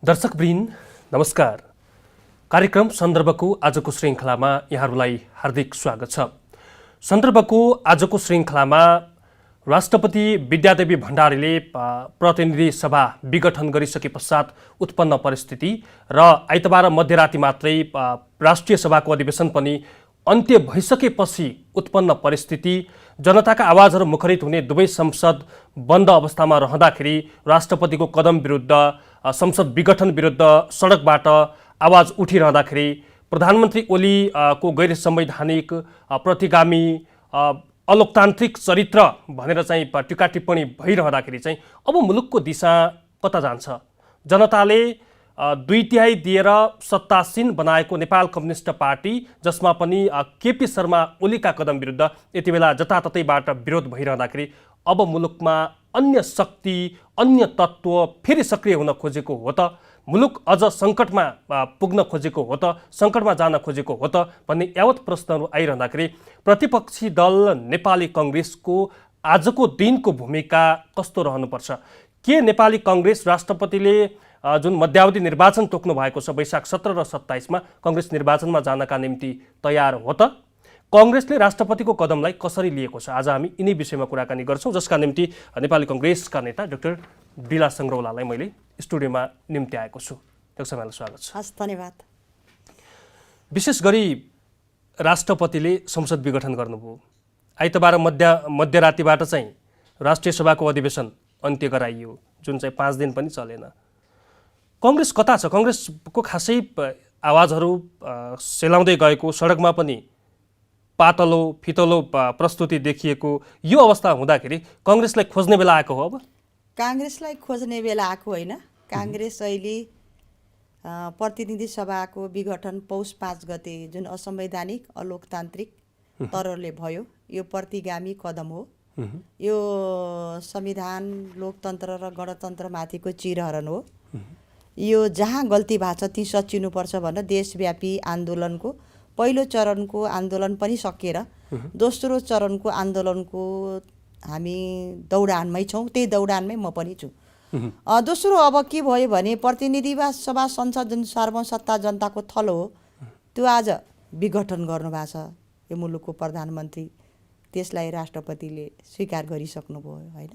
दर्शकवृन्द नमस्कार। कार्यक्रम सन्दर्भको आजको श्रृङ्खलामा यहाँहरूलाई हार्दिक स्वागत छ। सन्दर्भको आजको श्रृङ्खलामा राष्ट्रपति विद्यादेवी भण्डारीले प्रतिनिधि सभा विघटन गरिसके पश्चात उत्पन्न परिस्थिति र आइतबार मध्यराति मात्रै राष्ट्रिय सभाको अधिवेशन पनि अन्त्य भइसकेपछि उत्पन्न परिस्थिति, जनताका आवाजहरू मुखरित हुने दुवै संसद बन्द अवस्थामा रहँदाखेरि राष्ट्रपतिको कदम विरुद्ध, संसद विघटन विरुद्ध सडकबाट आवाज उठिरहँदाखेरि प्रधानमन्त्री ओलीको गैर संवैधानिक, प्रतिगामी, अलोकतान्त्रिक चरित्र भनेर चाहिँ टीका टिप्पणी भइरहँदाखेरि चाहिँ अब मुलुकको दिशा कता जान्छ? जनताले 2/3 दिएर सत्तासीन बनाएको नेपाल कम्युनिस्ट पार्टी, जसमा पनि केपी शर्मा ओलीका कदम विरुद्ध यति बेला जताततैबाट विरोध भइरहँदाखेरि अब मुलुकमा अन्य शक्ति, अन्य तत्त्व फेरि सक्रिय हुन खोजेको हो त? मुलुक अझ सङ्कटमा पुग्न खोजेको हो त? सङ्कटमा जान खोजेको हो त? भन्ने यावत प्रश्नहरू आइरहँदाखेरि प्रतिपक्षी दल नेपाली कङ्ग्रेसको आजको दिनको भूमिका कस्तो रहनुपर्छ? के नेपाली कङ्ग्रेस राष्ट्रपतिले जुन मध्यावधि निर्वाचन तोक्नु भएको छ वैशाख 17 र 27 मा कङ्ग्रेस निर्वाचनमा जानका निम्ति तयार हो त? कङ्ग्रेसले राष्ट्रपतिको कदमलाई कसरी लिएको छ? आज हामी यिनै विषयमा कुराकानी गर्छौँ, जसका निम्ति नेपाली कङ्ग्रेसका नेता डाक्टर दिला सङ्ग्रौलालाई मैले स्टुडियोमा निम्ति आएको छु। डाक्टर साहबलाई स्वागत छ। हस्, धन्यवाद। विशेष गरी राष्ट्रपतिले संसद विघटन गर्नुभयो। आइतबार मध्यरातिबाट चाहिँ राष्ट्रिय सभाको अधिवेशन अन्त्य गराइयो, जुन चाहिँ 5 दिन पनि चलेन। कङ्ग्रेस कता छ? कङ्ग्रेसको खासै आवाजहरू सेलाउँदै गएको, सडकमा पनि पातलो फितलो प्रस्तुति देखिएको यो अवस्था हुँदाखेरि कङ्ग्रेसलाई खोज्ने बेला आएको हो? अब काङ्ग्रेसलाई खोज्ने बेला आएको होइन। काङ्ग्रेस अहिले प्रतिनिधि सभाको विघटन पौष 5 गते जुन असंवैधानिक, अलोकतान्त्रिक तरहले भयो, यो प्रतिगामी कदम हो। यो संविधान, लोकतन्त्र र गणतन्त्रमाथिको चिरहरण हो। यो जहाँ गल्ती भएको छ ती सचिनुपर्छ भनेर देशव्यापी आन्दोलनको पहिलो चरणको आन्दोलन पनि सकिएर दोस्रो चरणको आन्दोलनको हामी दौडानमै छौँ। त्यही दौडानमै म पनि छु। दोस्रो अब के भयो भने प्रतिनिधि सभा संसद जुन सार्वसत्ता जनताको थलो हो, त्यो आज विघटन गर्नुभएको छ यो मुलुकको प्रधानमन्त्री। त्यसलाई राष्ट्रपतिले स्वीकार गरिसक्नुभयो होइन।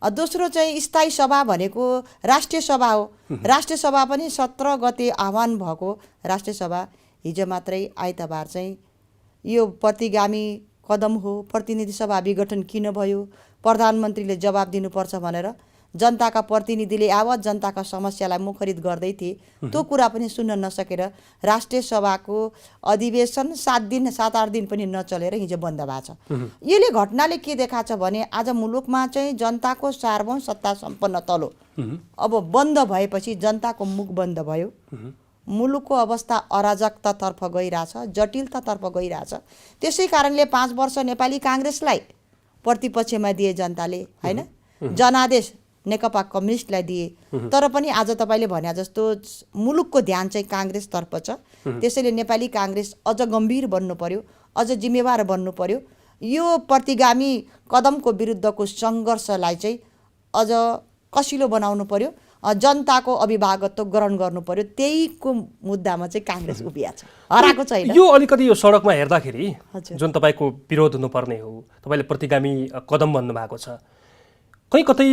दोस्रो चाहिँ स्थायी सभा भनेको राष्ट्रिय सभा हो। राष्ट्रिय सभा पनि 17 गते आह्वान भएको राष्ट्रिय सभा हिजो मात्रै आइतबार चाहिँ यो प्रतिगामी कदम हो। प्रतिनिधि सभा विघटन किन भयो? प्रधानमन्त्रीले जवाब दिनुपर्छ भनेर जनताका प्रतिनिधिले यावत जनताका समस्यालाई मुखरित गर्दै थिए, त्यो कुरा पनि सुन्न नसकेर राष्ट्रिय सभाको अधिवेशन 7-8 दिन पनि नचलेर हिजो बन्द भएको छ। यसले घटनाले के देखाएको छ भने आज मुलुकमा चाहिँ जनताको सार्वभौम सत्ता सम्पन्न तलो अब बन्द भएपछि जनताको मुख बन्द भयो। मुलुकको अवस्था अराजकतातर्फ गइरहेछ, जटिलतातर्फ गइरहेछ। त्यसै कारणले 5 वर्ष नेपाली काङ्ग्रेसलाई प्रतिपक्षमा दिए जनताले होइन, जनादेश नेकपा कम्युनिस्टलाई दिए। तर पनि आज तपाईँले भने जस्तो मुलुकको ध्यान चाहिँ काङ्ग्रेसतर्फ छ। त्यसैले नेपाली काङ्ग्रेस अझ गम्भीर बन्नु पर्यो, अझ जिम्मेवार बन्नु पर्यो। यो प्रतिगामी कदमको विरुद्धको सङ्घर्षलाई चाहिँ अझ कसिलो बनाउनु पर्यो, जनताको अभिभावकत्व ग्रहण गर्नु पर्यो। त्यहीको मुद्दामा चाहिँ काङ्ग्रेस उभिया छ, हराएको छैन। यो अलिकति यो सडकमा हेर्दाखेरि जुन तपाईँको विरोध हुनुपर्ने हो, तपाईँले प्रतिगामी कदम भन्नुभएको छ, कहीँ कतै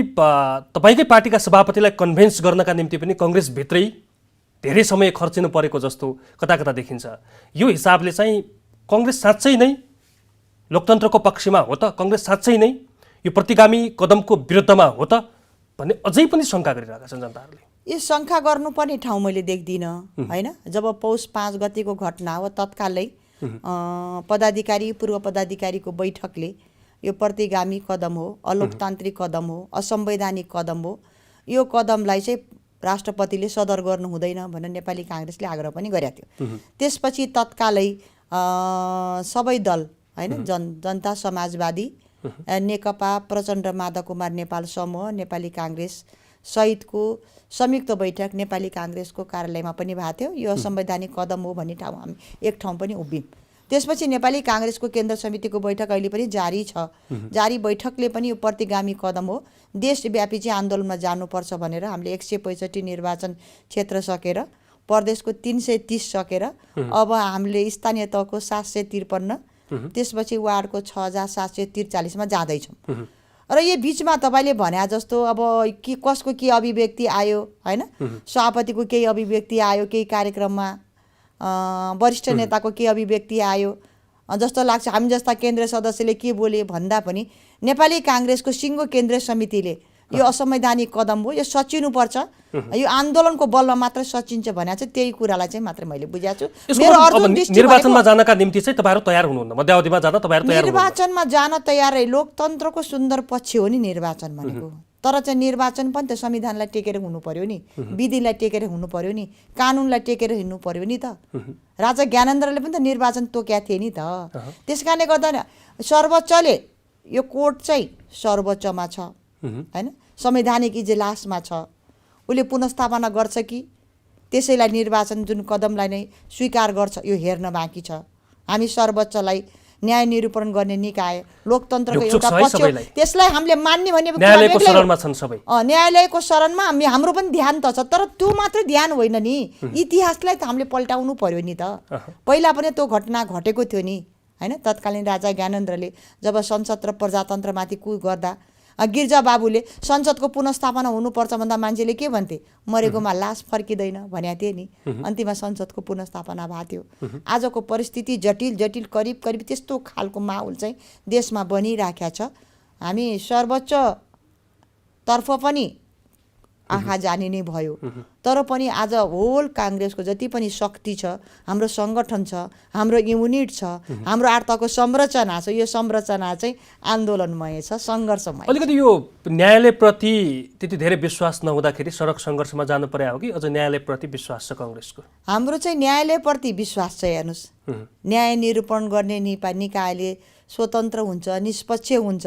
तपाईँकै पार्टीका सभापतिलाई कन्भिन्स गर्नका निम्ति पनि कङ्ग्रेसभित्रै धेरै समय खर्चिनु परेको जस्तो कता कता देखिन्छ। यो हिसाबले चाहिँ कङ्ग्रेस साँच्चै नै लोकतन्त्रको पक्षमा हो त? कङ्ग्रेस साँच्चै नै यो प्रतिगामी कदमको विरुद्धमा हो त भन्ने अझै पनि शङ्का गरिरहेका छन् जनताहरूले। यो शङ्का गर्नुपर्ने ठाउँ मैले देख्दिनँ होइन। जब पौष 5 गतेको घटना हो, तत्कालै पदाधिकारी, पूर्व पदाधिकारीको बैठकले यो प्रतिगामी कदम हो, अलोकतान्त्रिक कदम हो, असंवैधानिक कदम हो, यो कदमलाई चाहिँ राष्ट्रपतिले सदर गर्नु हुँदैन भनेर नेपाली काङ्ग्रेसले आग्रह पनि गरेको थियो। त्यसपछि तत्कालै सबै दल होइन, जनता समाजवादी, नेकपा, प्रचण्ड माधव कुमार नेपाल समूह, नेपाली काङ्ग्रेस सहितको संयुक्त बैठक नेपाली काङ्ग्रेसको कार्यालयमा पनि भएको थियो। यो असंवैधानिक कदम हो भन्ने ठाउँ हामी एक ठाउँ पनि उभियौँ। त्यसपछि नेपाली काङ्ग्रेसको केन्द्र समितिको बैठक अहिले पनि जारी छ। जारी बैठकले पनि यो प्रतिगामी कदम हो। देशव्यापी चाहिँ आन्दोलनमा जानुपर्छ भनेर हामीले 165 निर्वाचन क्षेत्र सकेर प्रदेशको 330 सकेर अब हामीले स्थानीय तहको 753 त्यसपछि वार्डको 6743 मा जाँदैछौँ। र यो बिचमा तपाईँले भने जस्तो अब के कसको के अभिव्यक्ति आयो होइन, सभापतिको केही अभिव्यक्ति आयो, केही कार्यक्रममा वरिष्ठ नेताको के अभिव्यक्ति आयो जस्तो लाग्छ। हामी जस्ता केन्द्रीय सदस्यले के बोले भन्दा पनि नेपाली काङ्ग्रेसको सिङ्गो केन्द्रीय समितिले यो असंवैधानिक कदम हो, यो सचिनुपर्छ, यो आन्दोलनको बलमा मात्र सचिन्छ भने चाहिँ त्यही कुरालाई चाहिँ मात्र मैले बुझाएको छु। मेरो अर्जुन दृष्टि निर्वाचनमा जानका निम्ति चाहिँ तपाईँहरू तयार हुनुहुन्न, मध्यावधिमा जान तपाईँहरू तयार हुनुहुन्छ? निर्वाचनमा जान तयार, लोकतन्त्रको सुन्दर पक्ष हो नि निर्वाचन भनेको। तर चाहिँ निर्वाचन पनि त संविधानलाई टेकेर हुनु पर्यो नि, विधिलाई टेकेर हुनु पर्यो नि, कानुनलाई टेकेर हिँड्नु पर्यो नि त। राजा ज्ञानेन्द्रले पनि त निर्वाचन तोक्या थिए नि त। त्यस कारणले गर्दा सर्वोच्चले यो कोर्ट चाहिँ सर्वोच्चमा छ होइन, संवैधानिक इजलासमा छ, उसले पुनर्स्थापना गर्छ कि त्यसैलाई निर्वाचन जुन कदमलाई नै स्वीकार गर्छ यो हेर्न बाँकी छ। हामी सर्वोच्चलाई न्याय निरूपण गर्ने निकाय, लोकतन्त्रको एउटा पक्ष, त्यसलाई हामीले मान्ने भन्ने न्यायालयको शरणमा छन् सबै। न्यायालयको शरणमा हाम्रो पनि ध्यान त छ, तर त्यो मात्र ध्यान होइन नि, इतिहासलाई त हामीले पल्टाउनु पर्यो नि त। पहिला पनि त्यो घटना घटेको थियो नि होइन। तत्कालीन राजा ज्ञानेन्द्रले जब संसद र प्रजातन्त्रमाथि कु गर्दा गिर्जा बाबुले संसदको पुनर्स्थापना हुनुपर्छ भन्दा मान्छेले के भन्थे, मरेकोमा लास फर्किँदैन भनेको थिए नि। अन्तिममा संसदको पुनर्स्थापना भएको थियो। आजको परिस्थिति जटिल जटिल करिब करिब त्यस्तो खालको माहौल चाहिँ देशमा बनिराखेको छ। हामी सर्वोच्च तर्फ पनि आँखा जाने नै भयो, तर पनि आज होल काङ्ग्रेसको जति पनि शक्ति छ, हाम्रो सङ्गठन छ, हाम्रो युनिट छ, हाम्रो आर्तको संरचना छ, यो संरचना चाहिँ आन्दोलनमय छ, सङ्घर्षमय। अलिकति यो न्यायालयप्रति त्यति धेरै विश्वास नहुँदाखेरि सडक सङ्घर्षमा जानु पर्यो हो कि अझ न्यायालयप्रति विश्वास छ काङ्ग्रेसको? हाम्रो चाहिँ न्यायालयप्रति विश्वास छ। हेर्नुहोस्, न्याय निरूपण गर्ने निकायले स्वतन्त्र हुन्छ, निष्पक्ष हुन्छ,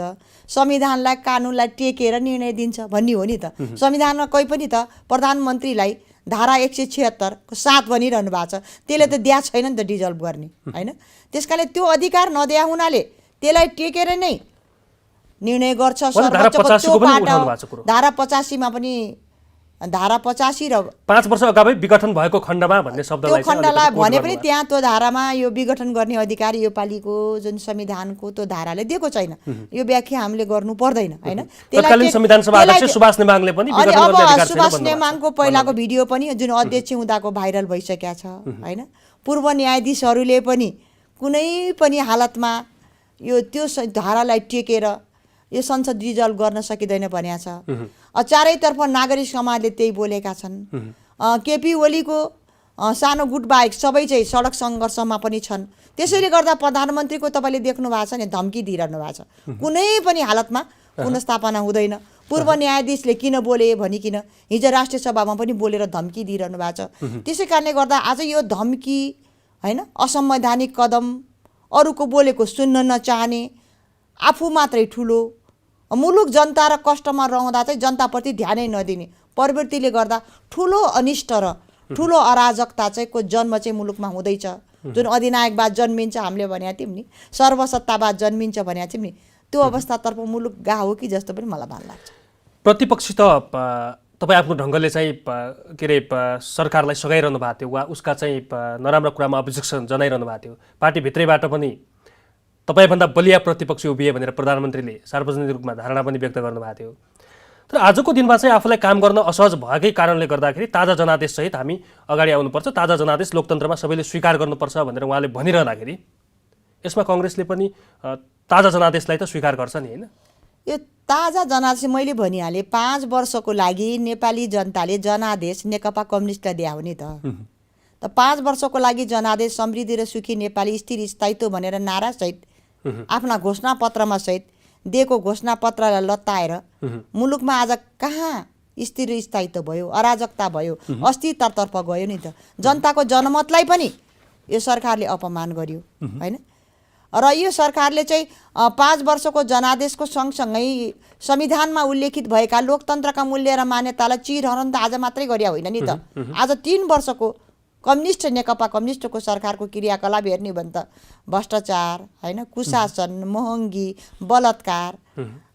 संविधानलाई कानुनलाई टेकेर निर्णय दिन्छ भन्ने हो नि त। संविधानमा कोही पनि त प्रधानमन्त्रीलाई धारा 176 को 7 भनिरहनु भएको छ, त्यसले त दिया छैन नि त डिजल्भ गर्ने होइन। त्यस कारणले त्यो अधिकार नदिया हुनाले त्यसलाई टेकेर नै निर्णय गर्छ सर्वोच्चको पाटा। धारा 85 मा पनि धारा 85 र 5 वर्ष अगावै विघटन भएको खण्डमा भन्ने शब्दलाई खण्डलाई भने पनि त्यहाँ त्यो धारामा यो विघटन गर्ने अधिकार यो पालिको जुन संविधानको त्यो धाराले दिएको छैन। यो व्याख्या हामीले गर्नु पर्दैन होइन। तत्कालीन संविधान सभा अध्यक्ष सुभाष नेमाङले पनि विघटन गर्ने अधिकार छैन सुभाष नेमाङको पहिलाको भिडियो पनि जुन अध्यक्ष हुँदाको भाइरल भइसकेको छ होइन। पूर्व न्यायाधीशहरूले पनि कुनै पनि हालतमा यो त्यो धारालाई टेकेर यो संसद रिजल्भ गर्न सकिँदैन भनेको छ। चारैतर्फ नागरिक समाजले त्यही बोलेका छन्। केपी ओलीको सानो गुट बाहेक सबै चाहिँ सडक सङ्घर्षमा पनि छन्। त्यसैले गर्दा प्रधानमन्त्रीको तपाईँले देख्नु भएको छ नि धम्की दिइरहनु भएको छ, कुनै पनि हालतमा पुनर्स्थापना हुँदैन। पूर्व न्यायाधीशले किन बोले भनिकन हिजो राष्ट्रिय सभामा पनि बोलेर धम्की दिइरहनु भएको छ। त्यसै कारणले गर्दा आज यो धम्की होइन, असंवैधानिक कदम, अरूको बोलेको सुन्न नचाहने, आफू मात्रै ठुलो, मुलुक जनता र कष्टमा रहँदा चाहिँ जनताप्रति ध्यानै नदिने प्रवृत्तिले गर्दा ठुलो अनिष्ट र ठुलो अराजकता चाहिँ को जन्म चाहिँ मुलुकमा हुँदैछ। जुन अधिनायकवाद जन्मिन्छ हामीले भनेको थियौँ नि, सर्वसत्तावाद जन्मिन्छ भनेको थियौँ नि, त्यो अवस्थातर्फ मुलुक गएको हो कि जस्तो पनि मलाई भान लाग्छ। प्रतिपक्षी त तपाईँ आफ्नो ढङ्गले चाहिँ के अरे सरकारलाई सघाइरहनु भएको थियो वा उसका चाहिँ नराम्रो कुरामा अब्जेक्सन जनाइरहनु भएको थियो। पार्टीभित्रैबाट पनि तपाईँभन्दा बलिया प्रतिपक्षी उभिए भनेर प्रधानमन्त्रीले सार्वजनिक रूपमा धारणा पनि व्यक्त गर्नुभएको थियो। तर आजको दिनमा चाहिँ आफूलाई काम गर्न असहज भएकै कारणले गर्दाखेरि ताजा जनादेशसहित हामी अगाडि आउनुपर्छ, ताजा जनादेश लोकतन्त्रमा सबैले स्वीकार गर्नुपर्छ भनेर उहाँले भनिरहँदाखेरि यसमा कङ्ग्रेसले पनि ताजा जनादेशलाई त स्वीकार गर्छ नि होइन? यो ताजा जनादेश मैले भनिहालेँ, 5 वर्षको लागि नेपाली जनताले जनादेश नेकपा कम्युनिस्टलाई दिया हो नि त। 5 वर्षको लागि जनादेश समृद्धि र सुखी नेपाली स्थिर स्थायित्व भनेर नारासहित आफ्ना घोषणापत्रमा सहित दिएको घोषणापत्रलाई लत्ताएर मुलुकमा आज कहाँ स्थिर स्थायित्व भयो, अराजकता भयो, अस्थिरतातर्फ गयो नि त। जनताको जनमतलाई पनि यो सरकारले अपमान गर्यो होइन। र यो सरकारले चाहिँ 5 वर्षको जनादेशको सँगसँगै संविधानमा उल्लेखित भएका लोकतन्त्रका मूल्य र मान्यतालाई चिरहरण त आज मात्रै गरिया होइन नि त। आज 3 वर्षको कम्युनिस्ट नेकपा कम्युनिस्टको सरकारको क्रियाकलाप हेर्ने भने त भ्रष्टाचार होइन, कुशासन, महँगी, बलात्कार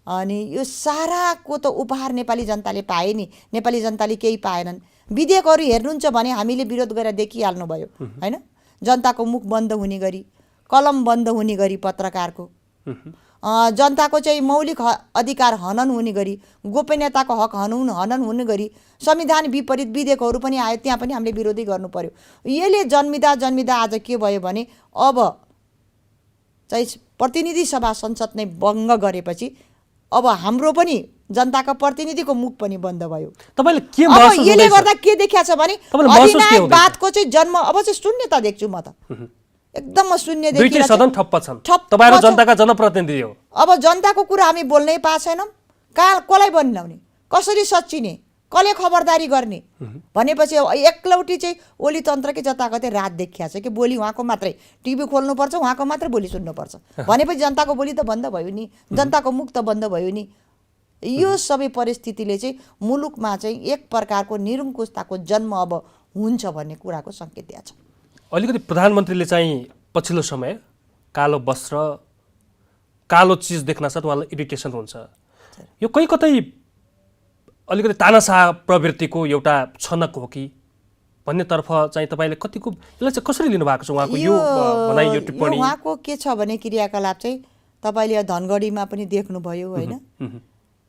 अनि यो साराको त उपहार नेपाली जनताले पाए नि। नेपाली जनताले केही पाएनन्। विधेयकहरू हेर्नुहुन्छ भने हामीले विरोध गरेर देखिहाल्नुभयो होइन। जनताको मुख बन्द हुने गरी, कलम बन्द हुने गरी पत्रकारको, जनताको चाहिँ मौलिक अधिकार हनन हुने गरी, गोपनीयताको हक हनन हुने गरी संविधान विपरीत विधेयकहरू पनि आयो, त्यहाँ पनि हामीले विरोधी गर्नु पर्यो। यसले जन्मिँदा आज के भयो भने अब चाहिँ प्रतिनिधि सभा संसद नै भङ्ग गरेपछि अब हाम्रो पनि जनताको प्रतिनिधिको मुख पनि बन्द भयो। तपाईले के अब महसुस यसले हुँदैछ? गर्दा के देखिया छ भने अधिनायकवादको चाहिँ जन्म अब चाहिँ शून्यता देख्छु म त। एकदम म शून्य दुईटै देखिरहेको सदन ठप्प छन्। तपाईहरु जनताका जनप्रतिनिधि हो। अब जनताको कुरा हामी बोल्नै पाएको छैनौँ। कसलाई बनाउने, कसरी सच्चिने, कसले खबरदारी गर्ने भनेपछि एकलौटी चाहिँ ओली तन्त्रकै जताकतै रात देखिया छ कि बोली उहाँको मात्रै, टिभी खोल्नुपर्छ उहाँको मात्रै बोली सुन्नुपर्छ भनेपछि जनताको बोली त बन्द भयो नि, जनताको मुख त बन्द भयो नि। यो सबै परिस्थितिले चाहिँ मुलुकमा चाहिँ एक प्रकारको निरङ्कुशताको जन्म अब हुन्छ भन्ने कुराको सङ्केत दिएको छ। अलिकति प्रधानमन्त्रीले चाहिँ पछिल्लो समय कालो वस्त्र, कालो चिज देख्न साथ उहाँलाई इरिटेसन हुन्छ। यो कतै अलिकति तानाशाह प्रवृत्तिको एउटा छनक हो कि भन्नेतर्फ चाहिँ तपाईँले कतिको यसलाई चाहिँ कसरी लिनुभएको छ उहाँको यो भनाइ, यो टिप्पणी? उहाँको के छ भने क्रियाकलाप चाहिँ तपाईँले धनगढीमा पनि देख्नुभयो होइन।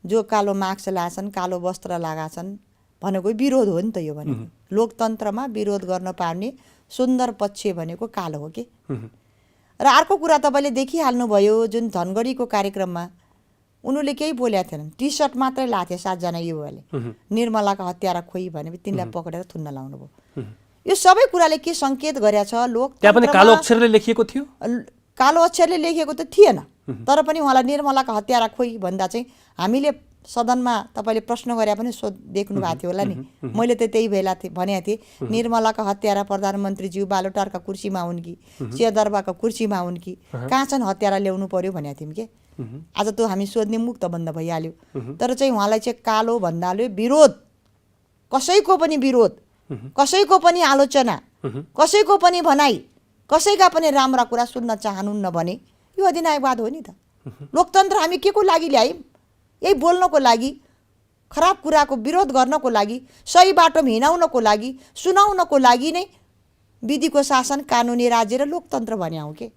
जो कालो मास्क लगाछन्, कालो वस्त्र लगाछन् भनेको विरोध हो नि त। यो भनेको लोकतन्त्रमा विरोध गर्न पार्ने सुन्दर पक्ष भनेको कालो हो कि। र अर्को कुरा तपाईँले देखिहाल्नुभयो जुन धनगढीको कार्यक्रममा उनीहरूले केही बोलेका थिएनन्, टी सर्ट मात्रै लाथे 7 जना युवाले, निर्मलाका हत्यारा खोइ भनेपछि तिनलाई पक्रेर थुन्न लाउनु भयो। यो सबै कुराले के सङ्केत गरेछ? त्यहाँ पनि कालो अक्षरले लेखिएको थियो। कालो अक्षरले लेखिएको त थिएन, तर पनि उहाँलाई निर्मलाका हत्यारा खोइ भन्दा चाहिँ हामीले सदनमा तपाईँले प्रश्न गरे पनि देख्नु भएको थियो होला नि। मैले त त्यही बेला भनेको थिएँ निर्मलाका हत्यारा प्रधानमन्त्रीज्यू बालोटारका कुर्सीमा हुन् कि सिंहदरबारका कुर्सीमा हुन् कि कहाँ छन् हत्यारा ल्याउनु पर्यो भनेको थियौँ के। आज त हामी सोध्ने मुक्त बन्द भइहाल्यो। तर चाहिँ उहाँलाई चाहिँ कालो भन्नाले विरोध, कसैको पनि विरोध, कसैको पनि आलोचना, कसैको पनि भनाइ, कसैका पनि राम्रा कुरा सुन्न चाहनुहुन्न भने यो अधिनायकवाद हो नि त। लोकतन्त्र हामी के को लागि ल्यायौँ? यही बोल्नको लागि, खराब कुराको विरोध गर्नको लागि, सही बाटोमा हिँडाउनको लागि, सुनाउनको लागि नै विधिको शासन, कानुनी राज्य र लोकतन्त्र भने हौ के।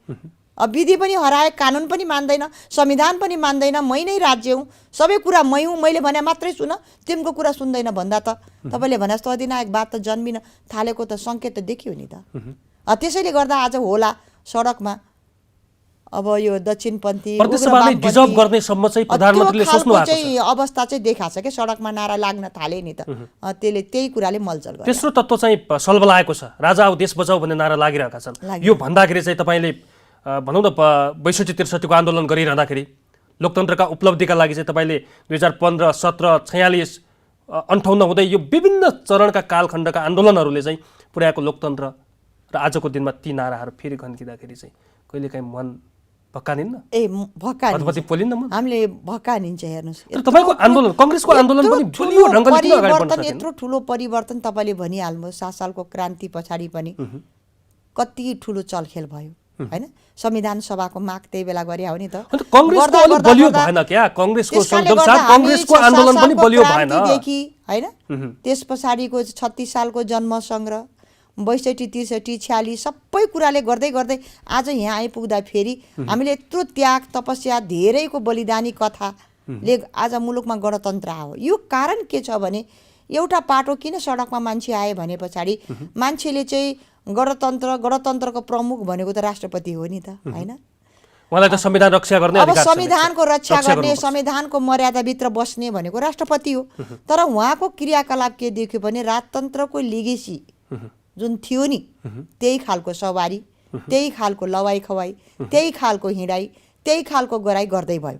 अब विधि पनि हराए, कानुन पनि मान्दैन, संविधान पनि मान्दैन, मै नै राज्य हुँ, सबै कुरा मै हुँ, मैले भने मात्रै सुन, तिम्रो कुरा सुन्दैन भन्दा त तपाईँले भने जस्तो अधिनायकवाद त जन्मिन थालेको त सङ्केत त देखियो नि त। त्यसैले गर्दा आज होला सडकमा अब यो दक्षिणपन्थी डिजर्भ गर्ने सम्म चाहिँ प्रधानमन्त्रीले सोच्नु भएको छ अवस्था चाहिँ देखाएको छ के। सडकमा नारा लाग्न थाले नि त, त्यसले त्यही कुराले मलजल गर्छ। तेस्रो तत्त्व चाहिँ सलबलाएको छ। राजा आऊ देश बचाऊ भन्ने नारा लागिरहेका छन्। यो भन्दाखेरि चाहिँ तपाईँले भनौँ न 62-63 को आन्दोलन गरिरहँदाखेरि लोकतन्त्रका उपलब्धिका लागि चाहिँ तपाईँले 2015, 17, 46, 58 हुँदै यो विभिन्न चरणका कालखण्डका आन्दोलनहरूले चाहिँ पुर्याएको लोकतन्त्र र आजको दिनमा ती नाराहरू फेरि घन्किँदाखेरि चाहिँ कहिलेकाहीँ मन भक्कानिन्न? भक्कानिन्छ, पोलिन्न म हामीले भक्कानिन्छ। हेर्नुहोस् तपाईँको आन्दोलन, कांग्रेसको आन्दोलन पनि बलियो ढङ्गले किन अगाडि बढ्न सकेन? यत्रो ठुलो परिवर्तन तपाईँले भनिहाल्नु। 7 सालको क्रान्ति पछाडि पनि कति ठुलो चलखेल भयो हैन। संविधान सभाको माग त्यही बेला गरे हो नि त। कांग्रेसको अलि बलियो भएन क्या? कांग्रेसको कांग्रेसको आन्दोलन पनि बलियो भएन हैन। त्यस पछाडिको 36 सालको जन्म सङ्ग्रह, 62, 63, 46 सबै कुराले गर्दै गर्दै आज यहाँ आइपुग्दा फेरि हामीले यत्रो त्याग तपस्या, धेरैको बलिदानी कथाले आज मुलुकमा गणतन्त्र आयो। यो कारण के छ भने एउटा पाटो किन सडकमा मान्छे आए भने पछाडि मान्छेले चाहिँ गणतन्त्रको प्रमुख भनेको त राष्ट्रपति हो नि त हैन। उहाँलाई त संविधान रक्षा गर्ने अधिकार छ। अब संविधानको रक्षा गर्ने, संविधानको मर्यादाभित्र बस्ने भनेको राष्ट्रपति हो। तर उहाँको क्रियाकलाप के देख्यो भने राजतन्त्रको लिगेसी जुन थियो नि, त्यही खालको सवारी, त्यही खालको लवाई खवाई, त्यही खालको हिँडाइ, त्यही खालको गराइ गर्दै भयो।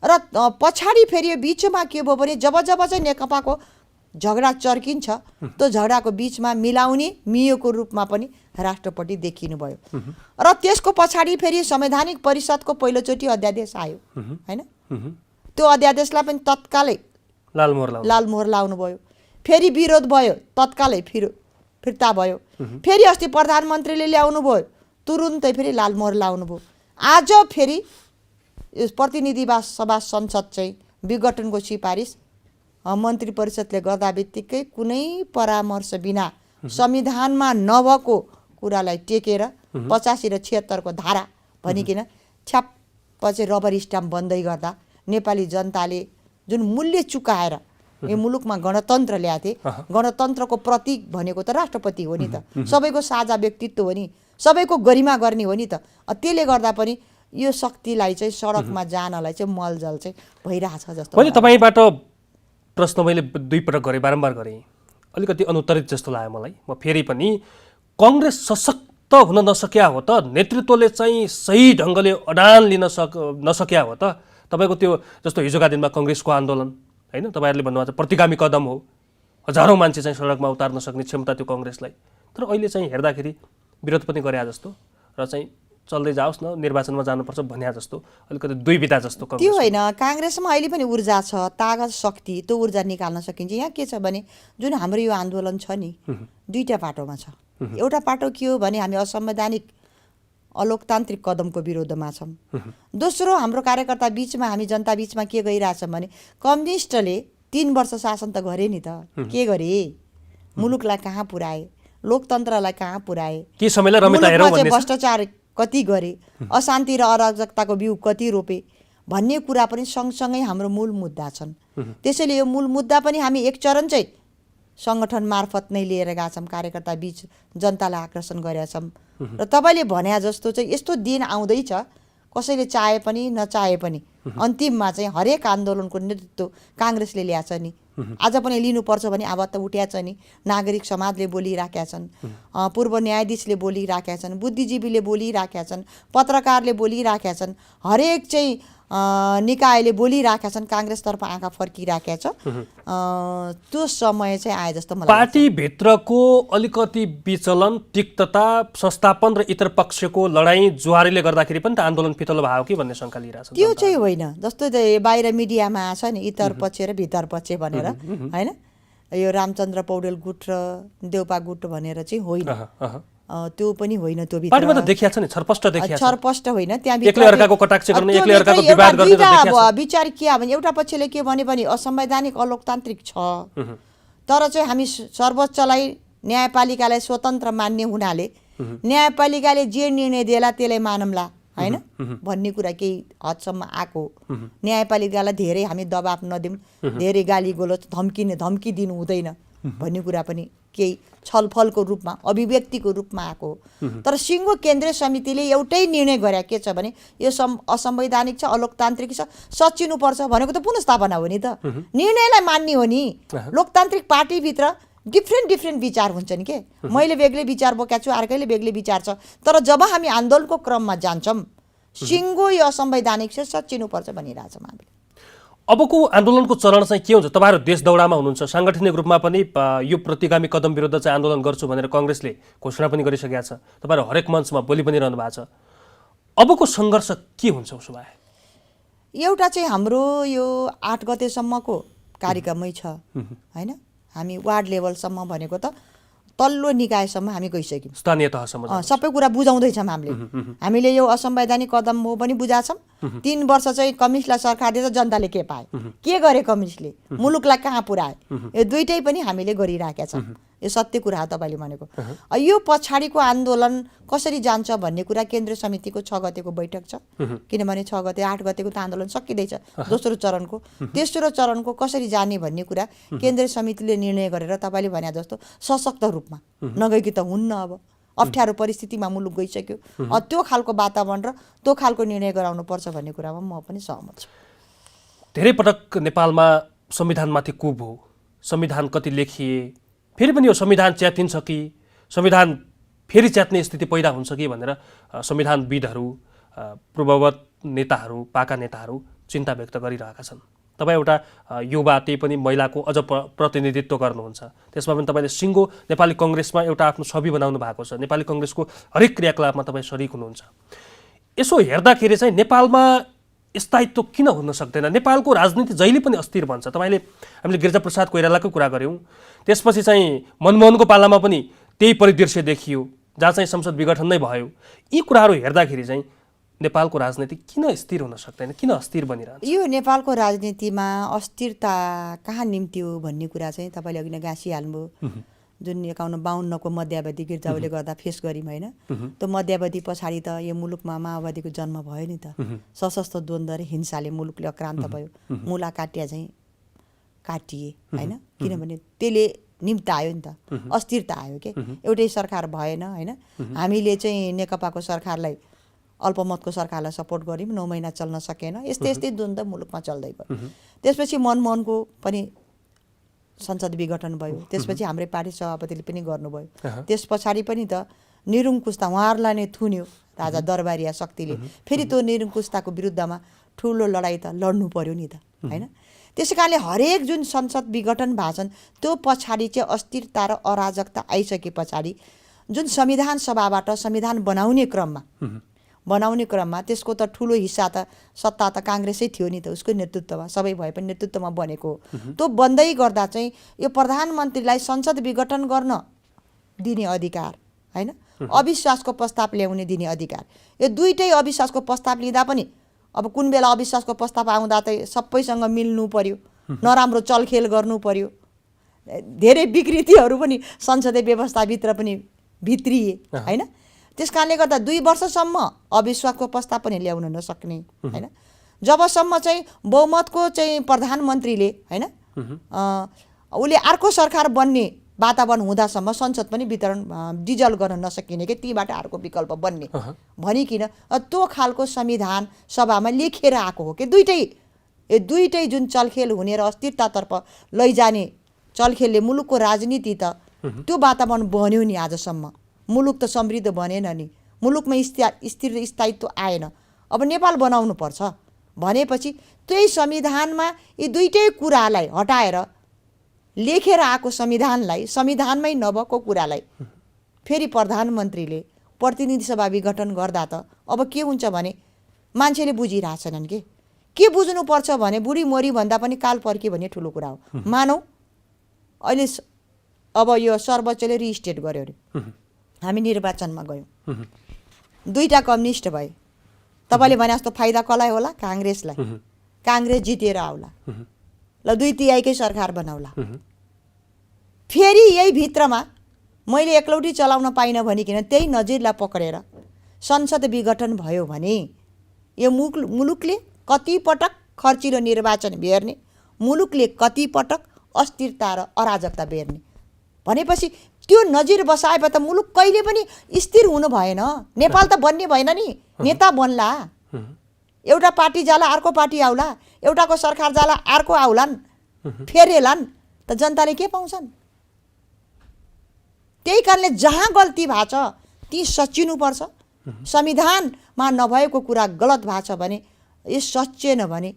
र पछाडि फेरि बिचमा के भयो भने जब जब चाहिँ नेकपाको झगडा चर्किन्छ त्यो झगडाको बिचमा मिलाउने मियोको रूपमा पनि राष्ट्रपति देखिनु भयो। र त्यसको पछाडि फेरि संवैधानिक परिषदको पहिलोचोटि अध्यादेश आयो हैन। त्यो अध्यादेशलाई पनि तत्कालै लालमोहर लाउनु भयो। फेरि विरोध भयो, तत्कालै फिर्ता भयो। फेरि अस्ति प्रधानमन्त्रीले ल्याउनु भयो, तुरुन्तै फेरि लालमोहर लाउनु भयो। आज फेरि प्रतिनिधि सभा संसद चाहिँ विघटनको सिफारिस मन्त्री परिषदले गर्दा बित्तिकै कुनै परामर्श बिना संविधानमा नभएको कुरालाई टेकेर 85 र 76 को धारा भनिकन छ्याप्प चाहिँ रबर स्ट्याम्प बन्दै गर्दा नेपाली जनताले जुन मूल्य चुकाएर यो मुलुकमा गणतन्त्र ल्याथे, गणतन्त्रको प्रतीक भनेको त राष्ट्रपति हो नि त, सबैको साझा व्यक्तित्व हो नि, सबैको गरिमा गर्ने हो नि त। त्यसले गर्दा पनि यो शक्तिलाई चाहिँ सडकमा जानलाई चाहिँ मलजल चाहिँ भइरहेछ जस्तो। मैले तपाईँबाट प्रश्न मैले 2 पटक गरेँ, बारम्बार गरेँ, अलिकति अनुत्तरित जस्तो लाग्यो मलाई। म फेरि पनि कांग्रेस सशक्त हुन नसक्या हो त, नेतृत्वले चाहिँ सही ढङ्गले अडान लिन नसक्या हो त। तपाईँको त्यो जस्तो हिजोका दिनमा कांग्रेसको आन्दोलन हैन, तपाईँहरूले भन्नुभएको छ प्रतिगामी कदम हो, हजारौँ मान्छे चाहिँ सडकमा उतार्न सक्ने क्षमता त्यो कांग्रेसलाई, तर अहिले चाहिँ हेर्दाखेरि विरोध पनि गरे जस्तो र चाहिँ चल्दै जाओस् न निर्वाचनमा जानुपर्छ भन्या जस्तो अलिकति दुईविधा जस्तो। त्यो होइन, कांग्रेसमा अहिले पनि ऊर्जा छ, तागत, शक्ति, त्यो ऊर्जा निकाल्न सकिन्छ। यहाँ के छ भने जुन हाम्रो यो आन्दोलन छ नि, 2टा पाटोमा छ। एउटा पाटो के हो भने हामी असंवैधानिक अलोकतान्त्रिक कदमको विरोधमा छौँ। दोस्रो हाम्रो कार्यकर्ता बीचमा, हामी जनता बीचमा के गइरहेछ भने कम्युनिस्टले 3 वर्ष शासन त गरे नि त, के गरे, मुलुकलाई कहाँ पुर्याए, लोकतन्त्रलाई कहाँ पुर्याए, के समयलाई रमिता हेरौँ भन्ने, भ्रष्टाचार कति गरे, अशान्ति र अराजकताको बिउ कति रोपे भन्ने कुरा पनि सँगसँगै हाम्रो मूल मुद्दा छन्। त्यसैले यो मूल मुद्दा पनि हामी एक चरण चाहिँ सङ्गठन मार्फत नै लिएर गएका छौँ, कार्यकर्ता बीच जनतालाई आकर्षण गरेका छौँ। र तपाईँले भने जस्तो चाहिँ यस्तो दिन आउँदैछ, कसैले चाहे पनि नचाहे पनि अन्तिममा चाहिँ हरेक आन्दोलनको नेतृत्व काङ्ग्रेसले ल्याएछ नि। आज पनि लिनुपर्छ भने अब त उठ्याछ नि, नागरिक समाजले बोलिराखेका छन्, पूर्व न्यायाधीशले बोलिराखेका छन्, बुद्धिजीवीले बोलिराखेका छन्, पत्रकारले बोलिराखेका छन्, हरेक चाहिँ निकायले बोलिराखेका छन्, काङ्ग्रेसतर्फ आँखा फर्किराखेका छ। त्यो समय चाहिँ आए जस्तो मलाई लाग्छ। पार्टीभित्रको अलिकति विचलन, तिक्तता, संस्थापन र इतर पक्षको लडाईँ जुहारीले गर्दाखेरि पनि त आन्दोलन फितलो भयो कि भन्ने शङ्का लिइरहेछ। त्यो चाहिँ होइन, जस्तो बाहिर मिडियामा आछ नि इतर पक्ष र भितर पक्ष भनेर, होइन, यो रामचन्द्र पौडेल गुट र देउपा गुट भनेर चाहिँ होइन, त्यो पनि होइन। त्यो भित्र पार्टीमा त देखिया छ नि, छरपष्ट देखिया छ, छरपष्ट होइन, त्यहाँ एकले अर्काको कटाक्ष गर्ने, एकले अर्काको विवाद गर्ने त देखिया छ। विचार के भने एउटा पक्षले के भने पनि असंवैधानिक अलोकतान्त्रिक छ, तर चाहिँ हामी सर्वोच्चलाई न्यायपालिकालाई स्वतन्त्र मान्ने हुनाले न्यायपालिकाले जे निर्णय देला त्यसलाई मानौँला, होइन भन्ने कुरा केही हदसम्म आएको। न्यायपालिकालाई धेरै हामी दबाब नदिउँ, धेरै गाली गलोच धम्की दिनु हुँदैन भन्ने कुरा पनि केही छलफलको रूपमा, अभिव्यक्तिको रूपमा आएको। तर सिङ्गो केन्द्रीय समितिले एउटै निर्णय गरे के छ भने यो असंवैधानिक छ, अलोकतान्त्रिक छ, सचिनुपर्छ भनेको त पुनर्स्थापना हो नि त, निर्णयलाई मान्ने हो नि। लोकतान्त्रिक पार्टीभित्र डिफ्रेन्ट विचार हुन्छन् के, मैले बेग्लै विचार बोकेको छु, अर्कैले बेग्लै विचार छ, तर जब हामी आन्दोलनको क्रममा जान्छौँ सिङ्गो यो असंवैधानिक छ, सचिनुपर्छ भनिरहेछौँ हामीले। अबको आन्दोलनको चरण चाहिँ के हुन्छ? तपाईँहरू देश दौडामा हुनुहुन्छ, साङ्गठनिक रूपमा पनि यो प्रतिगामी कदम विरुद्ध चाहिँ आन्दोलन गर्छु भनेर काङ्ग्रेसले घोषणा पनि गरिसकेका छ, तपाईँहरू हरेक मञ्चमा बोली पनि रहनु भएको छ। अबको सङ्घर्ष के हुन्छ उसो भए? एउटा चाहिँ हाम्रो यो 8 गतेसम्मको कार्यक्रमै छ, होइन, हामी वार्ड लेभलसम्म भनेको त तल्लो निकायसम्म हामी गइसक्यौँ, स्थानीय तहसम्म सबै कुरा बुझाउँदैछौँ हामीले यो असंवैधानिक कदम हो पनि बुझाछौँ। 3 वर्ष चाहिँ कम्युनिस्टलाई सरकार दिएछ, जनताले के पाए, के गरे कम्युनिस्टले, मुलुकलाई कहाँ पुर्याए, यो दुइटै पनि हामीले गरिराखेका छौँ। यो सत्य कुरा हो तपाईँले भनेको। यो पछाडिको आन्दोलन कसरी जान्छ भन्ने कुरा केन्द्रीय समितिको 6 गतेको बैठक छ, किनभने 6 गते 8 गतेको त आन्दोलन सकिँदैछ, दोस्रो चरणको, तेस्रो चरणको कसरी जाने भन्ने कुरा केन्द्रीय समितिले निर्णय गरेर तपाईँले भने जस्तो सशक्त रूपमा नगएकी त हुन्न। अब अप्ठ्यारो परिस्थितिमा मुलुक गइसक्यो, त्यो खालको वातावरण र त्यो खालको निर्णय गराउनुपर्छ भन्ने कुरामा म पनि सहमत छु। धेरै पटक नेपालमा संविधानमाथि कुब हो, संविधान कति लेखिए, फेरि पनि यो संविधान च्यातिन्छ कि संविधान फेरि च्यात्ने स्थिति पैदा हुन्छ कि भनेर संविधानविदहरू, पूर्ववत नेताहरू, पाका नेताहरू चिन्ता व्यक्त गरिरहेका छन्। तपाईँ एउटा युवा, त्यही पनि महिलाको अझ प्रतिनिधित्व गर्नुहुन्छ, त्यसमा पनि तपाईँले सिङ्गो नेपाली कङ्ग्रेसमा एउटा आफ्नो छवि बनाउनु भएको छ, नेपाली कङ्ग्रेसको हरेक क्रियाकलापमा तपाईँ सरिक हुनुहुन्छ। यसो हेर्दाखेरि चाहिँ नेपालमा स्थायित्व किन हुन सक्दैन? नेपालको राजनीति जहिले पनि अस्थिर भन्छ। हामीले गिरिजाप्रसाद कोइरालाको कुरा गऱ्यौँ, त्यसपछि चाहिँ मनमोहनको पालामा पनि त्यही परिदृश्य देखियो जहाँ चाहिँ संसद विघटन नै भयो। यी कुराहरू हेर्दाखेरि चाहिँ नेपालको राजनीति किन स्थिर हुन सक्दैन, किन अस्थिर बनिरहन्छ? यो नेपालको राजनीतिमा अस्थिरता कहाँ निम्त्यो भन्ने कुरा चाहिँ तपाईँले अघि नै गाँसिहाल्नुभयो। जुन 51-52को मध्यावधि गिर्जाउले गर्दा फेस गऱ्यौँ होइन, त्यो मध्यावधि पछाडि त यो मुलुकमा माओवादीको जन्म भयो नि त। सशस्त्र द्वन्द्व र हिंसाले मुलुकले अक्रान्त भयो, मुला काटिया चाहिँ काटिए होइन, किनभने त्यसले निम्तायो नि त, अस्थिरता आयो के। एउटै सरकार भएन होइन, हामीले चाहिँ नेकपाको सरकारलाई अल्पमतको सरकारलाई सपोर्ट गऱ्यौँ, 9 महिना चल्न सकेन, यस्तै यस्तै द्वन्द्व मुलुकमा चल्दै गयो। त्यसपछि मनमोहनको पनि संसद विघटन भयो, त्यसपछि हाम्रै पार्टी सभापतिले पनि गर्नुभयो। त्यस पछाडि पनि त निरङ्कुशता उहाँहरूलाई नै थुन्यो राजा दरबारिया शक्तिले, फेरि त्यो निरङ्कुशताको विरुद्धमा ठुलो लडाइँ त लड्नु पर्यो नि त होइन। त्यसै कारणले हरेक जुन संसद विघटन भएको छन् त्यो पछाडि चाहिँ अस्थिरता र अराजकता आइसके पछाडि जुन संविधान सभाबाट संविधान बनाउने क्रममा त्यसको त ठुलो हिस्सा त सत्ता त काङ्ग्रेसै थियो नि त, उसको नेतृत्वमा, सबै भए पनि नेतृत्वमा बनेको हो। त्यो बन्दै गर्दा चाहिँ यो प्रधानमन्त्रीलाई संसद विघटन गर्न दिने अधिकार होइन, अविश्वासको प्रस्ताव ल्याउने दिने अधिकार, यो दुईटै अविश्वासको प्रस्ताव लिँदा पनि अब कुन बेला अविश्वासको प्रस्ताव आउँदा त सबैसँग मिल्नु पर्यो, नराम्रो चलखेल गर्नु पर्यो, धेरै विकृतिहरू पनि संसदीय व्यवस्थाभित्र पनि भित्रिए होइन। त्यस कारणले गर्दा 2 वर्षसम्म अविश्वासको प्रस्ताव पनि ल्याउन नसक्ने होइन। जबसम्म चाहिँ बहुमतको चाहिँ प्रधानमन्त्रीले होइन उसले अर्को सरकार बन्ने वातावरण हुँदासम्म संसद पनि डिजल्भ गर्न नसकिने कि तीबाट अर्को विकल्प बन्ने भनिकन त्यो खालको संविधान सभामा लेखेर आएको हो कि दुईटै जुन चलखेल हुने र अस्थिरतातर्फ लैजाने चलखेलले मुलुकको राजनीति त त्यो वातावरण बन्यो नि। आजसम्म मुलुक त समृद्ध बनेन नि, मुलुकमा स्थिर स्थायित्व आएन। अब नेपाल बनाउनु पर्छ भनेपछि त्यही संविधानमा यी दुईटै कुरालाई हटाएर लेखेर आएको संविधानमै नभएको कुरालाई फेरि प्रधानमन्त्रीले प्रतिनिधि सभा विघटन गर्दा त अब के हुन्छ भने मान्छेले बुझिरहेछन् के बुझ्नुपर्छ भने बुढी मोरी भन्दा पनि काल पर्के भन्ने ठुलो कुरा हो। मानौ अहिले अब यो सर्वोच्चले रिस्टेट गर्यो अरे, हामी निर्वाचनमा गयौँ, 2टा कम्युनिस्ट भए, तपाईँले भने जस्तो फाइदा कसलाई होला? काङ्ग्रेसलाई। काङ्ग्रेस जितेर आउला, ल 2/3 सरकार बनाउला। फेरि यही भित्रमा मैले एकलौटी चलाउन पाइनँ भनिकन त्यही नजिरलाई पक्रेर संसद विघटन भयो भने यो मुलुकले कतिपटक खर्चिलो निर्वाचन बेर्ने, मुलुकले कतिपटक अस्थिरता र अराजकता बेर्ने भनेपछि त्यो नजिर बसाए त मुलुक कहिले पनि स्थिर हुनु भएन। नेपाल त बन्ने भएन नि, नेता बन्ला, एउटा पार्टी जाला अर्को पार्टी आउला, एउटाको सरकार जाला अर्को आउलान्, फेरेलान्, त जनताले के पाउँछन्? त्यही कारणले जहाँ गल्ती भएको छ ती सच्चिनुपर्छ। संविधानमा नभएको कुरा गलत भएको छ भने यो सच्चेन भने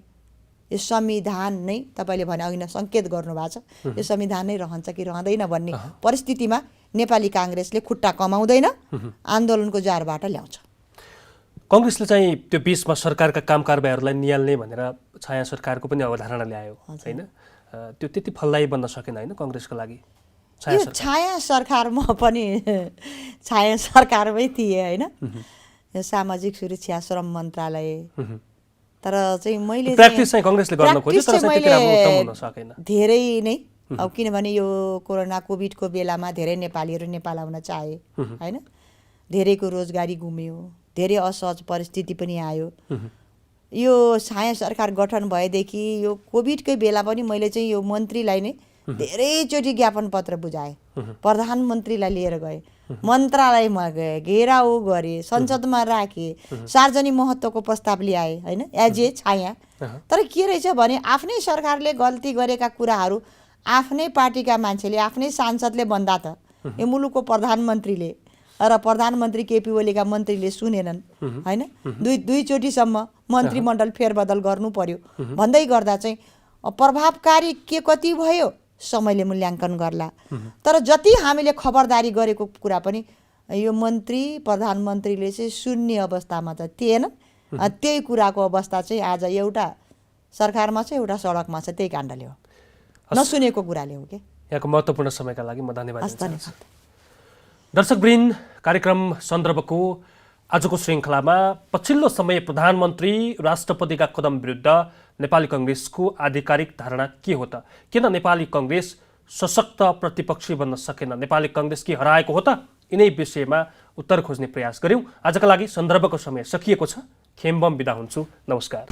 यो संविधान नै तपाईँले भने अघि सङ्केत गर्नुभएको छ, यो संविधान नै रहन्छ कि रहँदैन भन्ने परिस्थितिमा नेपाली काङ्ग्रेसले खुट्टा कमाउँदैन, आन्दोलनको जारबाट ल्याउँछ। कङ्ग्रेसले चाहिँ त्यो बिचमा सरकारका काम कारबाहीहरूलाई निहाल्ने भनेर छाया सरकारको पनि अवधारणा ल्यायो होइन, त्यो त्यति फलदायी बन्न सकेन होइन कङ्ग्रेसको लागि। यो छाया सरकार म पनि छाया सरकारमै थिएँ होइन, यो सामाजिक सुरक्षा श्रम मन्त्रालय, तर चाहिँ मैले प्र्याक्टिस चाहिँ कङ्ग्रेसले गर्न खोज्यो तर चाहिँ त्यति राम्रो उत्तम हुन सकेन धेरै नै। अब किनभने यो कोभिडको बेलामा धेरै नेपालीहरू नेपाल आउन चाहे होइन, धेरैको रोजगारी गुम्यो, धेरै असहज परिस्थिति पनि आयो। यो छाया सरकार गठन भएदेखि यो कोभिडकै बेला पनि मैले चाहिँ यो मन्त्रीलाई नै धेरैचोटि ज्ञापन पत्र बुझाएँ, प्रधानमन्त्रीलाई लिएर गएँ, मन्त्रालयमा गए, घेराउ गरे, संसदमा राखे, सार्वजनिक महत्त्वको प्रस्ताव ल्याए होइन एज ए छाया। तर के रहेछ भने आफ्नै सरकारले गल्ती गरेका कुराहरू आफ्नै पार्टीका मान्छेले आफ्नै सांसदले भन्दा त यो मुलुकको प्रधानमन्त्रीले र प्रधानमन्त्री केपी ओलीका मन्त्रीले सुनेनन् होइन, दुईचोटिसम्म मन्त्रीमण्डल फेरबदल गर्नु पर्यो भन्दै गर्दा चाहिँ प्रभावकारी के कति भयो समयले मूल्याङ्कन गर्ला। तर जति हामीले खबरदारी गरेको कुरा पनि यो मन्त्री प्रधानमन्त्रीले चाहिँ सुन्ने अवस्थामा त थिएन। त्यही कुराको अवस्था चाहिँ आज एउटा सरकारमा छ एउटा सडकमा छ, त्यही काण्डले हो, नसुनेको कुराले हो। के यहाँको महत्त्वपूर्ण समयका लागि म धन्यवाद। दर्शकवृन्द, कार्यक्रम सन्दर्भको आजको श्रृङ्खलामा पछिल्लो समय प्रधानमन्त्री राष्ट्रपतिका कदम विरुद्ध नेपाली कङ्ग्रेसको आधिकारिक धारणा के हो त? किन नेपाली कङ्ग्रेस सशक्त प्रतिपक्षी बन्न सकेन? नेपाली कङ्ग्रेस के हराएको हो त? यिनै विषयमा उत्तर खोज्ने प्रयास गर्यौँ। आजका लागि सन्दर्भको समय सकिएको छ। खेम्बम बिदा हुन्छु। नमस्कार।